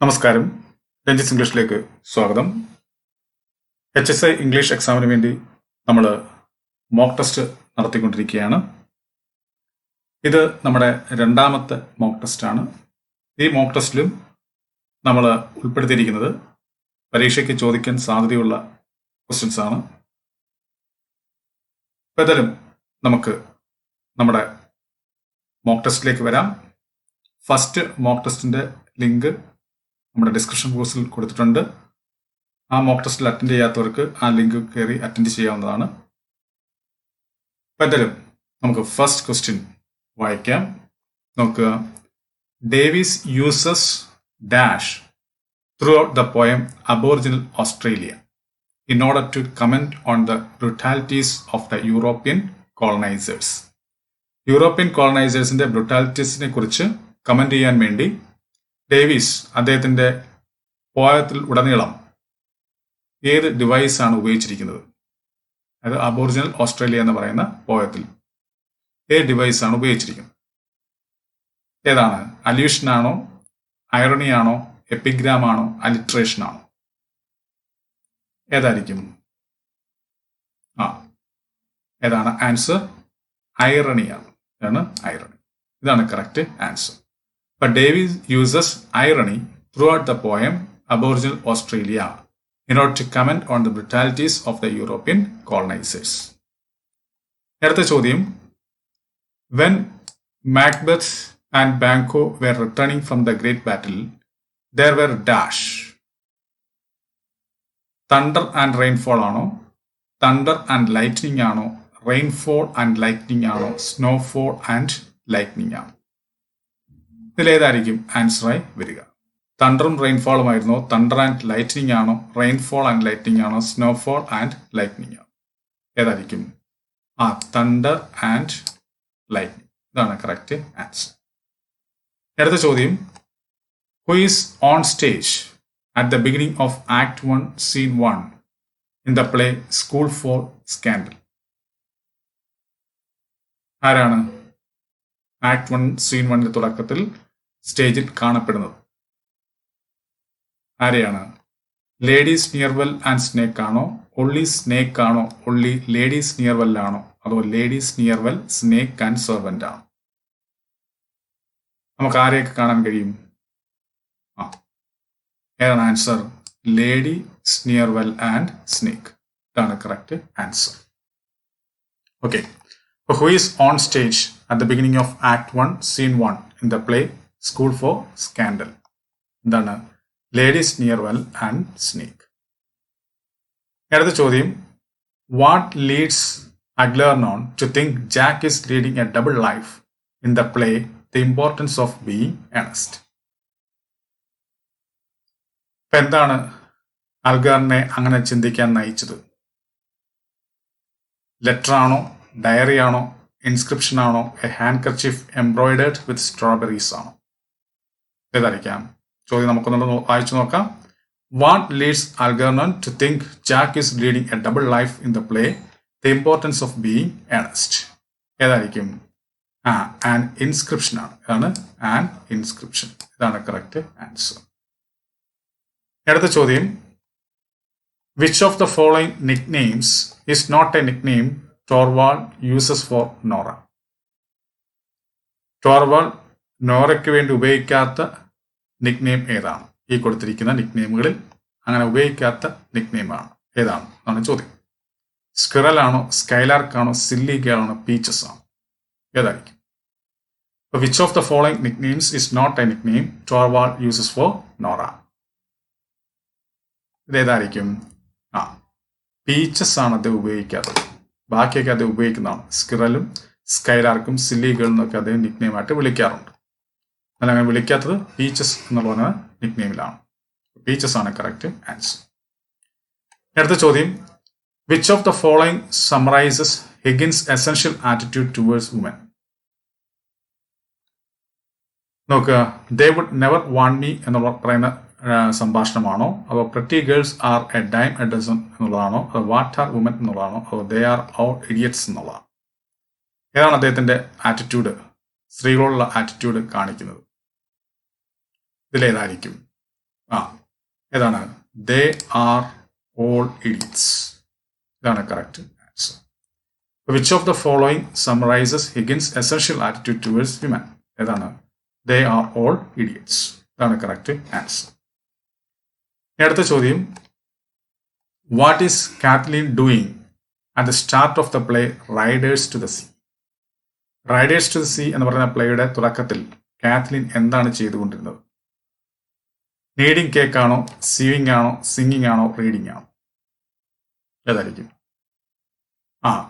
നമസ്കാരം. രഞ്ജിത്ത് ഇംഗ്ലീഷിലേക്ക് സ്വാഗതം. HSA ഇംഗ്ലീഷ് എക്സാമിന് വേണ്ടി നമ്മൾ മോക്ക് ടെസ്റ്റ് നടത്തിക്കൊണ്ടിരിക്കുകയാണ്. ഇത് നമ്മുടെ രണ്ടാമത്തെ മോക്ക് ടെസ്റ്റാണ്. ഈ മോക്ക് ടെസ്റ്റിലും നമ്മൾ ഉൾപ്പെടുത്തിയിരിക്കുന്നത് പരീക്ഷയ്ക്ക് ചോദിക്കാൻ സാധ്യതയുള്ള ക്വസ്റ്റ്യൻസ് ആണ്. ഏതായാലും നമുക്ക് നമ്മുടെ മോക്ക് ടെസ്റ്റിലേക്ക് വരാം. ഫസ്റ്റ് മോക്ക് ടെസ്റ്റിന്റെ ലിങ്ക് നമ്മുടെ ഡിസ്ക്രിപ്ഷൻ ബോക്സിൽ കൊടുത്തിട്ടുണ്ട്. ആ മോക്ക് ടെസ്റ്റിൽ അറ്റൻഡ് ചെയ്യാത്തവർക്ക് ആ ലിങ്ക് കയറി അറ്റൻഡ് ചെയ്യാവുന്നതാണ്. ഏതായാലും നമുക്ക് ഫസ്റ്റ് ക്വസ്റ്റ്യൻ വായിക്കാം. നോക്കുക. Davis uses dash through out the poem aboriginal Australia in order to comment on the brutalities of the European colonizers. European കോളനൈസേഴ്സിന്റെ ബ്രൂട്ടാലിറ്റീസിനെ കുറിച്ച് കമന്റ് ചെയ്യാൻ വേണ്ടി ഡേവിസ് അദ്ദേഹത്തിന്റെ പോയത്തിൽ ഉടനീളം ഏത് ഡിവൈസ് ആണ് ഉപയോഗിച്ചിരിക്കുന്നത്? അതായത് അബോറിജിനൽ ഓസ്ട്രേലിയ എന്ന് പറയുന്ന പോയത്തിൽ ഏത് ഡിവൈസ് ആണ് ഉപയോഗിച്ചിരിക്കുന്നത്? ഏതാണ്? അല്യൂഷൻ ആണോ, ഐറണി ആണോ, എപ്പിഗ്രാം ആണോ, അലിട്രേഷൻ ആണോ? ഏതായിരിക്കും? ഏതാണ് ആൻസർ? ഐറണിയാണ്. ഇതാണ് ഐറണി. ഇതാണ് correct answer. But Davies uses irony throughout the poem Aboriginal Australia in order to comment on the brutalities of the European colonizers. അടുത്ത ചോദ്യം. When Macbeth and Banquo were returning from the great battle, there were dash. Thunder and rainfall ആണോ, thunder and lightning ആണോ, rainfall and lightning ആണോ, snowfall and lightning ആണോ? ഇതിലേതായിരിക്കും ആൻസറായി വരിക? തണ്ടറും റെയിൻഫോളും ആയിരുന്നോ, thunder and lightning ആണോ, rainfall and lightning ആണോ, snowfall and lightning ആണോ? ഏതായിരിക്കും? Thunder and lightning. ഇതാണ് കറക്റ്റ് ആൻസർ. അടുത്ത ചോദ്യം. Who is on stage at the beginning of Act 1, Scene 1 in the play School for Scandal? ആരാണ് ആക്ട് 1 സീൻ 1 തുടക്കത്തിൽ സ്റ്റേജിൽ കാണപ്പെടുന്നത്? ആരെയാണ്? ലേഡീസ് നിയർവെൽ ആൻഡ് സ്നേക്ക് ആണോ, ഒള്ളി സ്നേക്ക് ആണോ, ഒള്ളി ലേഡീസ് നിയർവെൽ ആണോ, അതോ Lady Sneerwell Snake and servant ആണോ? നമുക്ക് ആരെയൊക്കെ കാണാൻ കഴിയും? ഏതാണ് answer? Lady Sneerwell and Snake. ഇതാണ് correct answer. Okay. Who is on stage at the beginning of Act 1, Scene 1 in the play School for Scandal? എന്താണ്? Lady Sneerwell and Snake. അടുത്ത ചോദ്യം. What leads Algernon to think Jack is leading a double life in the play The Importance of Being Honest? എന്താണ് അൽഗാറിനെ അങ്ങനെ ചിന്തിക്കാൻ നയിച്ചത്? Letter ആണോ, diary ആണോ, inscription ആണോ, a handkerchief embroidered with strawberries ആണോ? ഏതായിരിക്കാം? ചോദ്യം നമുക്കൊന്നുകൂടെ വായിച്ചു നോക്കാം. What leads Algernon to think Jack is leading a double life in the play the importance of being Earnest? ഏതായിരിക്കും? ആൻ ഇൻസ്ക്രിപ്ഷൻ ആണ്. ഇതാണ് ആൻ ഇൻസ്ക്രിപ്ഷൻ. ഇതാണ് കറക്റ്റ് ആൻസർ. അടുത്ത ചോദ്യം. Which of the following nick names is not a nick name Torvald uses for Nora? Torvald നോറയ്ക്ക് വേണ്ടി ഉപയോഗിക്കാത്ത നിക് name ഏതാണ്? ഈ കൊടുത്തിരിക്കുന്ന നിക് നെയിമുകളിൽ അങ്ങനെ ഉപയോഗിക്കാത്ത നിക് നെയിമാണ് ഏതാണ് എന്നാണ് ചോദ്യം. സ്ക്വിറൽ ആണോ, സ്കൈലാർക്ക് ആണോ, സില്ലി ഗേൾ ആണോ, പീച്ചസ് ആണോ? ഏതായിരിക്കും? Which of the following nick names is not a nick name Torvald uses for Nora? ഇതേതായിരിക്കും? പീച്ചസ് ആണ് അദ്ദേഹം ഉപയോഗിക്കാത്തത്. ബാക്കിയൊക്കെ അദ്ദേഹം ഉപയോഗിക്കുന്നതാണ്. സ്കിറലും സ്കൈലാർക്കും സില്ലി ഗേളും ഒക്കെ അദ്ദേഹം നിക് നെയിമായിട്ട് വിളിക്കാറുണ്ട്. എന്നാൽ അങ്ങനെ വിളിക്കാത്തത് പീച്ചസ് എന്ന് പറഞ്ഞ നിക് നെയിമിലാണ്. പീച്ചസ് ആണ് കറക്റ്റ് ആൻസർ. അടുത്ത ചോദ്യം. Which of the following summarises Higgins essential attitude towards woman? നോക്കുക. They would never want me എന്ന് പറയുന്ന സംഭാഷണമാണോ, അതോ pretty girls are a dime a dozen എന്നുള്ളതാണോ, അതോ വാട്ട് ആർ വുമൻ എന്നുള്ളതാണോ, അതോ ദേ ആർ ഓൾ ഇഡിയറ്റ്സ് എന്നുള്ളതാണ്? ഏതാണ് അദ്ദേഹത്തിന്റെ ആറ്റിറ്റ്യൂഡ്, സ്ത്രീകളോടുള്ള ആറ്റിറ്റ്യൂഡ് കാണിക്കുന്നത്? ഇതിലേതായിരിക്കും? ഏതാണ്? They are all idiots. ഇതാണ് correct answer. Which of the following summarizes Higgins' essential attitude towards women? ഏതാണ്? They are all idiots. ഇതാണ് correct answer. അടുത്ത ചോദ്യം, what is Kathleen doing at the start of the play Riders to the Sea? Riders to the Sea എന്ന് പറയുന്ന പ്ലേയുടെ തുടക്കത്തിൽ Kathleen എന്താണ് ചെയ്തുകൊണ്ടിരുന്നത്? Needing cake ആണോ, സീവിങ് ആണോ, സിംഗിങ് ആണോ, റീഡിങ് ആണോ? ഏതായിരിക്കും?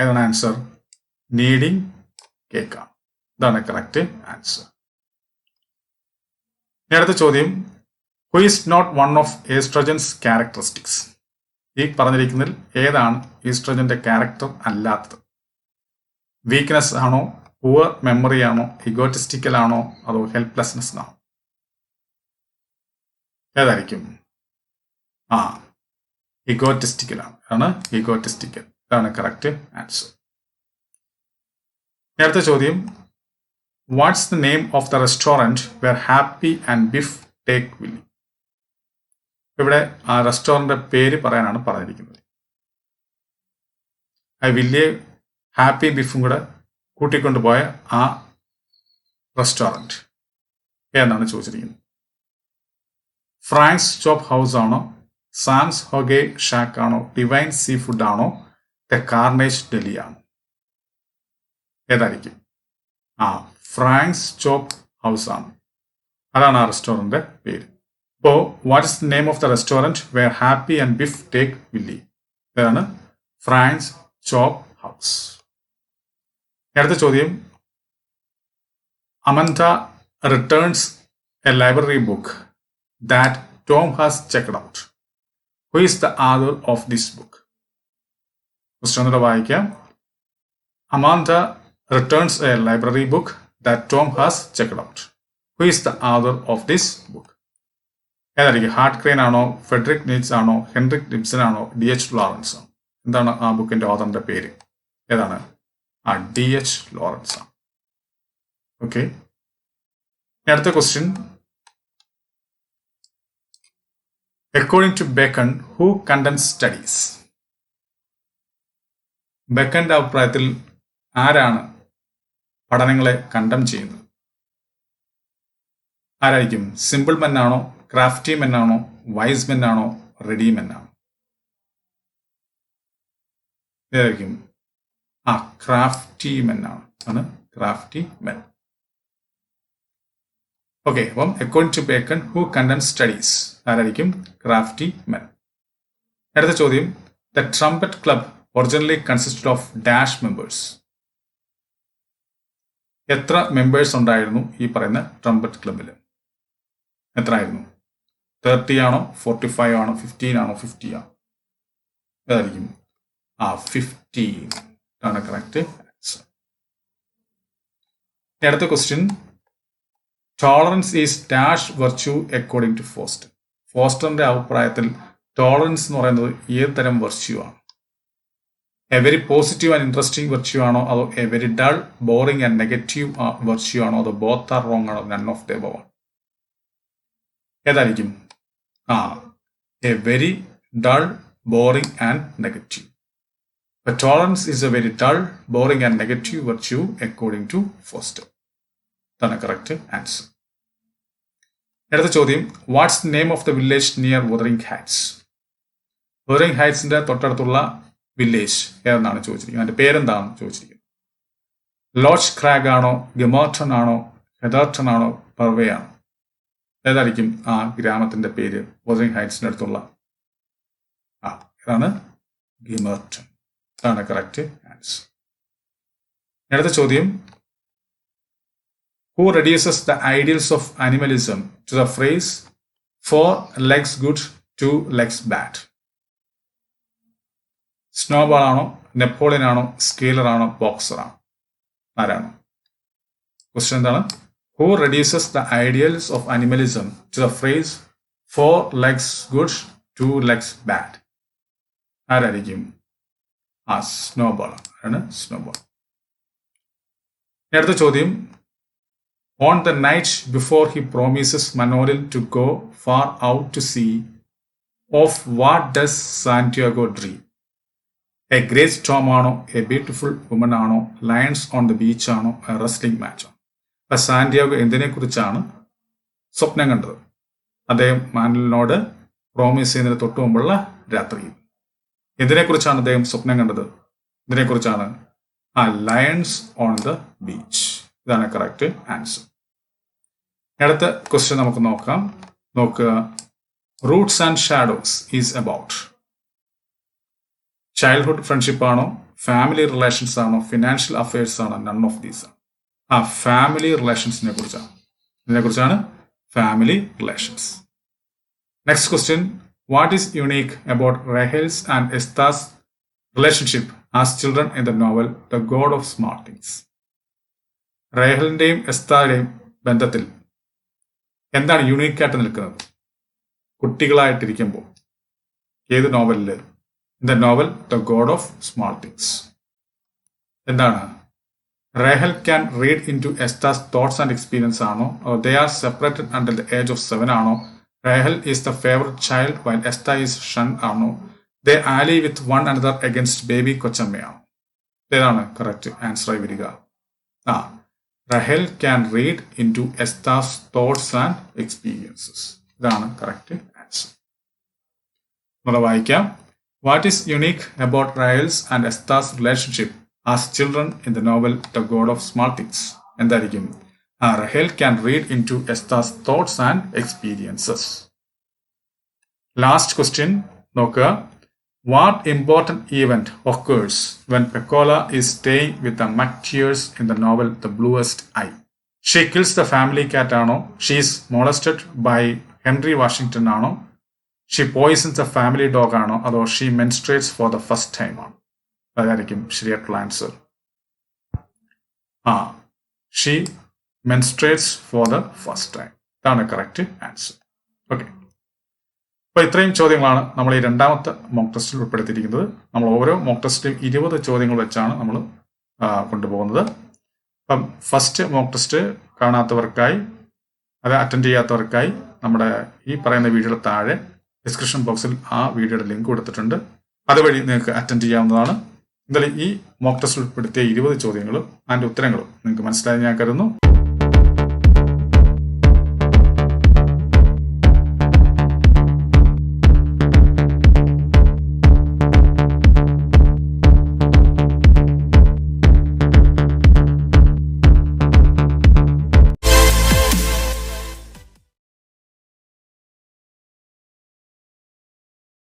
ഏതാണ് ആൻസർ? നീഡിങ് കേക്ക് ആണ്. ഇതാണ് കറക്റ്റ് ആൻസർ. അടുത്ത ചോദ്യം, who is not one of estrogens characteristics? ഈ പറഞ്ഞിരിക്കുന്നതിൽ ഏതാണ് ഈസ്ട്രജന്റെ ക്യാരക്ടർ അല്ലാത്തത്? വീക്ക്നെസ് ആണോ, പുവർ മെമ്മറി ആണോ, ഇഗോറ്റിസ്റ്റിക്കൽ ആണോ, അതോ ഹെൽപ്ലെസ്നെസ് ആണോ? ഏതായിരിക്കും? ഇഗോറ്റിസ്റ്റിക്കൽ ആണ്. ഇഗോറ്റിസ്റ്റിക്കൽ. ഇതാണ് കറക്റ്റ് ആൻസർ. അടുത്ത ചോദ്യം, what's the name of the restaurant where Happy and Biff take Willy? ഇവിടെ ആ റെസ്റ്റോറൻറ്റിന്റെ പേര് പറയാനാണ് പറഞ്ഞിരിക്കുന്നത്. ആ വില്ലിയെ ഹാപ്പി ബിഫും കൂടെ കൂട്ടിക്കൊണ്ടുപോയ ആ റെസ്റ്റോറൻറ്റ് എന്നാണ് ചോദിച്ചിരിക്കുന്നത്. ഫ്രാങ്ക്സ് ചോപ്പ് ഹൗസ് ആണോ, സാംസ് ഹൊഗെ ഷാക്ക് ആണോ, ഡിവൈൻ സീ ഫുഡ് ആണോ, ദ കാർണേജ് ഡെലി ആണോ? ഏതായിരിക്കും? ഫ്രാങ്ക്സ് ചോപ്പ് ഹൗസ് ആണ്. അതാണ് ആ റെസ്റ്റോറൻറ്റിന്റെ പേര്. അപ്പോൾ what is the name of the restaurant where Happy and Biff take Willy? ഇതാണ് ഫ്രാങ്ക്സ് ചോപ്പ് ഹൗസ്. അടുത്ത ചോദ്യം, Amanda returns a library book that Tom has checked out. Who is the author of this book? Question വായിക്കാം. Amanda returns a library book that Tom has checked out. Who is the author of this book? ഏതായിരിക്കും? Heart crane ആണോ, Federico നീറ്റ്സ് ആണോ, Henrique Dibson ആണോ, DH Lawrence ആണോ? എന്താണ് ആ ബുക്കിന്റെ ഓഥറിന്റെ പേര്? ഏതാണ്? DH ലോറൻസ് ആണ്. ഓക്കെ. അടുത്ത question, according to Bacon, who condemns studies? ബെക്കന്റെ അഭിപ്രായത്തിൽ ആരാണ് പഠനങ്ങളെ കണ്ടം ചെയ്യുന്നത്? ആരായിരിക്കും? സിമ്പിൾ മെൻ ആണോ, ക്രാഫ്റ്റി മെൻ ആണോ, വൈസ് മെൻ ആണോ, റെഡി മെൻ ആണോ? ഏതായിരിക്കും? ക്രാഫ്റ്റി മെൻ ആണ്. Crafty men. ഓക്കെ. അപ്പം according to Bacon, who condemns studies? ആരായിരിക്കും? Crafty men. അടുത്ത ചോദ്യം, the trumpet club originally consisted of dash members? എത്ര മെമ്പേഴ്സ് ഉണ്ടായിരുന്നു ഈ പറയുന്ന ട്രംപറ്റ് ക്ലബിൽ? എത്ര ആയിരുന്നു? 30 ആണോ, 45 ആണോ, 15 ആണോ, 50 ആണോ? ഏതായിരിക്കും? 15 ആണ് കറക്റ്റ് ആൻസർ. അടുത്ത question, tolerance is dash virtue according to Foster? ഫോസ്റ്ററിന്റെ അഭിപ്രായത്തിൽ ടോളറൻസ് എന്ന് പറയുന്നത് ഏത് തരം വെർച്യൂ ആണ്? A very positive and interesting virtue ആണോ, അതോ a very dull boring and negative virtue ആണോ, അതോ ബോത്ത് ആർ റോങ് ആണോ, നൺ ഓഫ് ദ എബവ് ആണ്? ഏതായിരിക്കും? A very dull boring and negative. But tolerance is a very dull, boring and negative virtue according to Foster. That's the correct answer. അടുത്ത ചോദ്യം, what's the name of the village near wuthering heights? wuthering heightsന്റെ തൊട്ടടുത്തുള്ള village ഏതെന്നാണ് ചോദിച്ചിരിക്കുന്നത്? അതിന്റെ പേരെന്താണെന്ന് ചോദിച്ചിരിക്കുന്നത്. Loach ക്രാഗ് ആണോ, ഗമോർട്ടൺ ആണോ, ഹെദർട്ടൺ ആണോ, പർവേ ആണോ? ഏതായിരിക്കും ആ ഗ്രാമത്തിന്റെ പേര് wuthering heightsന്റെ അടുത്തുള്ള? ഇതാണ് ഗമോർട്ടൺ. ഇതാണ് കറക്റ്റ് ആൻസർ. അടുത്ത ചോദ്യം, who reduces the ideals of animalism to the phrase 4 legs good, 2 legs bad? സ്നോബാൾ ആണോ, നെപ്പോളിയൻ ആണോ, സ്കെയിലർ ആണോ, ബോക്സർ ആണോ? ആരാണ്? ക്വസ്റ്റ്യൻ എന്താണ്? Who reduces the ideals of animalism to the phrase 4 legs good, 2 legs bad? ആരായിരിക്കും? സ്നോബാൾ ആണ്. സ്നോബാൾ. അടുത്ത ചോദ്യം, On the night before he promises Manolil to go far out to sea, of what does Santiago dream? A great storm ആണോ, a beautiful woman ആണോ, lions on the beach ആണോ, a wrestling match ആണോ? അപ്പൊ Santiago എന്തിനെക്കുറിച്ചാണ് സ്വപ്നം കണ്ടത്? അദ്ദേഹം മാനുവലിനോട് promise ചെയ്യുന്നതിന് തൊട്ടു മുമ്പുള്ള രാത്രിയിൽ. എന്തിനെക്കുറിച്ചാണ് അദ്ദേഹം സ്വപ്നം കണ്ടത്? ഇതിനെക്കുറിച്ചാണ് ലയൺസ് ഓൺ ദ ബീച്ച്. ഇതാണ് കറക്റ്റ് ആൻസർ. അടുത്ത ക്വസ്റ്റ്യൻ നമുക്ക് നോക്കാം. നോക്കുക, roots and shadows is about childhood friendship ആണോ, ഫാമിലി റിലേഷൻസ് ആണോ, ഫിനാൻഷ്യൽ അഫയേഴ്സ് ആണോ, നൺ ഓഫ് ദീസ് ആണ്. ഫാമിലി റിലേഷൻസിനെ കുറിച്ചാണ്. ഇതിനെക്കുറിച്ചാണ് family relations. Next question, what is unique about Rahel's and Estha's relationship as children in the novel the god of small things? റേഹലിന്റെയും എസ്തായുടെയും ബന്ധത്തിൽ എന്താണ് യുണീക്കായിട്ട് നിൽക്കുന്നത് കുട്ടികളായിട്ടിരിക്കുമ്പോൾ? ഏത് നോവലില്? In the novel the god of small things. എന്താണ്? Rahel can read in to Estha's thoughts and experiences ആണോ, they are separated until the age of 7 ആണോ, Rahel is the favourite child while Estha is shunned ആണോ, they ally with one another against Baby കൊച്ചമ്മയാണോ? ഏതാണ് correct answer ആയി വരിക? Rahel can read into Esther's thoughts and experiences. ഇതാണ് correct answer. നമ്മൾ വായിക്കാം. What is unique about Rahel's and Esther's relationship as children in the novel The God of Small Things? എന്തായിരിക്കും? Rahel can read into Esther's thoughts and experiences. Last question നോക്കുക. What important event occurs when Pecola is staying with the McTears in the novel The Bluest Eye? She kills the family cat ആണോ, she is molested by Henry Washington ആണോ, she poisons the family dog ആണോ, അതോ she menstruates for the first time ആണോ? അതായിരിക്കും ശരിയായിട്ടുള്ള answer. she menstruates for the first time. ഇതാണ് correct answer. Okay, അപ്പോൾ ഇത്രയും ചോദ്യങ്ങളാണ് നമ്മൾ ഈ രണ്ടാമത്തെ മോക്ക് ടെസ്റ്റിൽ ഉൾപ്പെടുത്തിയിരിക്കുന്നത്. നമ്മൾ ഓരോ മോക്ക് ടെസ്റ്റിലും 20 ചോദ്യങ്ങൾ വെച്ചാണ് നമ്മൾ കൊണ്ടുപോകുന്നത്. അപ്പം ഫസ്റ്റ് മോക്ക് ടെസ്റ്റ് കാണാത്തവർക്കായി, അത് അറ്റൻഡ് ചെയ്യാത്തവർക്കായി നമ്മുടെ ഈ പറയുന്ന വീഡിയോയുടെ താഴെ ഡിസ്ക്രിപ്ഷൻ ബോക്സിൽ ആ വീഡിയോയുടെ ലിങ്ക് കൊടുത്തിട്ടുണ്ട്. അതുവഴി നിങ്ങൾക്ക് അറ്റൻഡ് ചെയ്യാവുന്നതാണ്. എന്തായാലും ഈ മോക്ക് ടെസ്റ്റിൽ ഉൾപ്പെടുത്തിയ 20 ചോദ്യങ്ങളും അതിൻ്റെ ഉത്തരങ്ങളും നിങ്ങൾക്ക് മനസ്സിലായി ഞാൻ കരുതുന്നു.